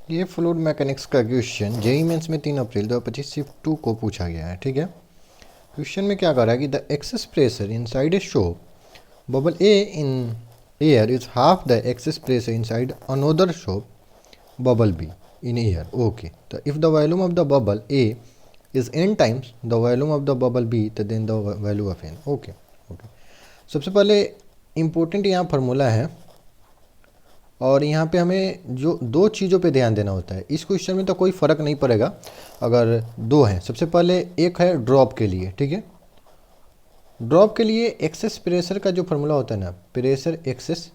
ये fluid mechanics का question JEE mains में 3 अप्रैल 2025 शिफ्ट 2 को पूछा गया है। ठीक है, क्वेश्चन में क्या कर रहा है कि the excess pressure inside a soap bubble A in air is half the excess pressure inside another soap bubble B in air. Okay, तो if the volume of the bubble A is n times the volume of the bubble B तो then the value of n। Okay okay, सबसे पहले important यहाँ formula है और यहाँ पे हमें जो दो चीज़ों पे ध्यान देना होता है। इस क्वेश्चन में तो कोई फ़र्क नहीं पड़ेगा अगर दो हैं। सबसे पहले एक है ड्रॉप के लिए। ठीक है, ड्रॉप के लिए एक्सेस प्रेशर का जो फार्मूला होता है ना, प्रेशर एक्सेस,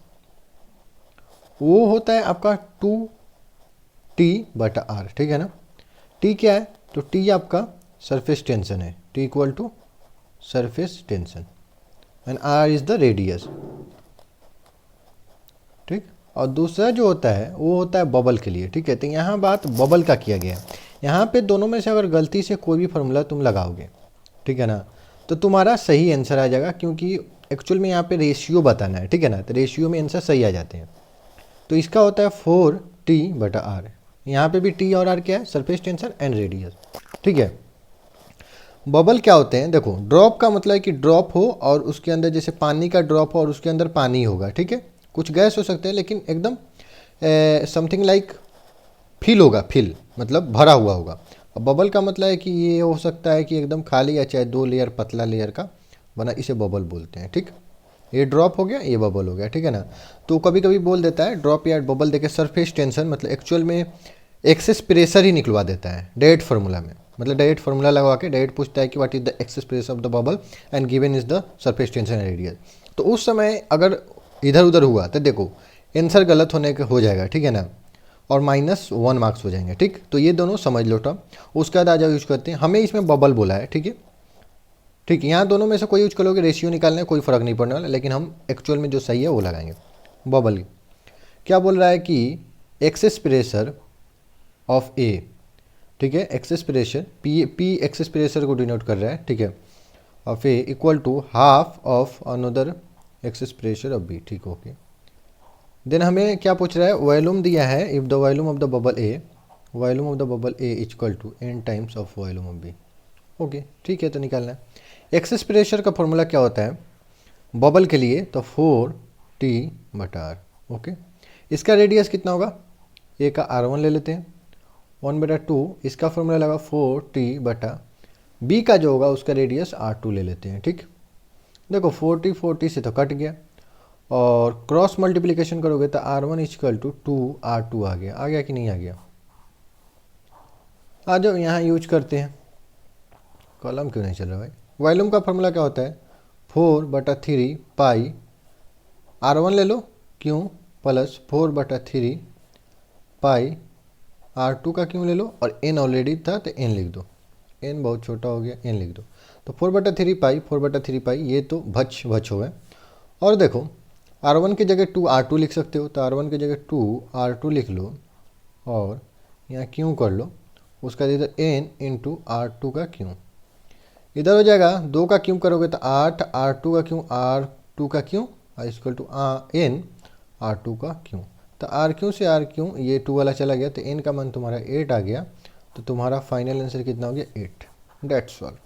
वो होता है आपका 2T/R। ठीक है ना, T क्या है? तो T आपका सरफेस टेंशन है, T equal to surface tension and R is the radius. ठीक, और दूसरा जो होता है वो होता है बबल के लिए। ठीक है, तो यहाँ बात बबल का किया गया है। यहाँ पे दोनों में से अगर गलती से कोई भी फार्मूला तुम लगाओगे, ठीक है ना, तो तुम्हारा सही आंसर आ जाएगा, क्योंकि एक्चुअल में यहाँ पे रेशियो बताना है। ठीक है ना, तो रेशियो में आंसर सही आ जाते हैं। तो इसका होता है 4T/R। यहाँ पे भी T और R क्या है? Surface tension and radius. ठीक है, बबल क्या होते हैं? देखो, ड्रॉप का मतलब है कि ड्रॉप हो और उसके अंदर जैसे पानी का ड्रॉप हो और उसके अंदर पानी होगा। ठीक है, कुछ गैस हो सकते हैं लेकिन एकदम समथिंग लाइक फिल होगा, फिल मतलब भरा हुआ होगा। और बबल का मतलब है कि ये हो सकता है कि एकदम खाली या चाहे 2 लेयर पतला लेयर का बना, इसे बबल बोलते हैं। ठीक, ये ड्रॉप हो गया, ये बबल हो गया। ठीक है ना, तो कभी कभी बोल देता है ड्रॉप या बबल देके सरफेस टेंशन, मतलब एक्चुअल में एक्सेस प्रेशर ही निकलवा देता है डायरेक्ट फार्मूला में। मतलब डायरेक्ट फार्मूला लगा के डायरेक्ट पूछता है कि what is the excess pressure of the bubble and given is the surface tension radius. तो उस समय अगर इधर उधर हुआ तो देखो आंसर गलत होने का हो जाएगा। ठीक है ना, और -1 मार्क्स हो जाएंगे। ठीक, तो ये दोनों समझ लो टर्म। उसके बाद आ जाओ यूज करते हैं, हमें इसमें बबल बोला है। ठीक है, ठीक, यहाँ दोनों में से कोई यूज करोगे, रेशियो निकालने में कोई फर्क नहीं पड़ने वाला, लेकिन हम एक्चुअल में जो सही है वो लगाएंगे। बबल क्या बोल रहा है कि एक्सेस प्रेशर ऑफ ए, ठीक है, excess pressure p excess pressure को डिनोट कर रहा है। ठीक है, of a equal to half of another excess pressure of b. ठीक, ओके। देन हमें क्या पूछ रहा है? वॉल्यूम दिया है, if the volume of the bubble a, volume of the bubble a equal to n times of volume of b. Okay, ठीक है, तो निकालना है। एक्सेस प्रेशर का फॉर्मूला क्या होता है बबल के लिए? तो 4T/R। ओके, इसका रेडियस कितना होगा? ए का R1 ले लेते हैं, 1/2, इसका फॉर्मूला लगा 4T/B का जो होगा उसका रेडियस R2 ले लेते हैं। ठीक, देखो 4T से तो कट गया और क्रॉस मल्टीप्लिकेशन करोगे तो R1 इक्वल टू 2R2 आ गया कि नहीं आ गया? आ जाओ यहाँ यूज करते हैं। कॉलम क्यों नहीं चल रहा भाई? वॉल्यूम का फॉर्मूला क्या होता है? 4/3 पाई R1 ले लो, क्यों, प्लस 4/3 पाई R2 का क्यों ले लो, और n ऑलरेडी था तो n लिख दो, n बहुत छोटा हो गया, n लिख दो। तो 4/3 पाई ये तो भच हो गए। और देखो R1 की जगह 2R2 लिख सकते हो, तो R1 की जगह 2R2 लिख लो और यहाँ क्यों कर लो, उसका इधर n इंटू R2 का क्यों, इधर हो जाएगा 2 का क्यों करोगे तो 8, R2 का क्यों, R2 का क्यों इक्वल टू n R2 का क्यों। तो R क्यों से R क्यों, ये 2 वाला चला गया तो n का मान तुम्हारा 8 आ गया। तो तुम्हारा फाइनल आंसर कितना हो गया? 8। That's all.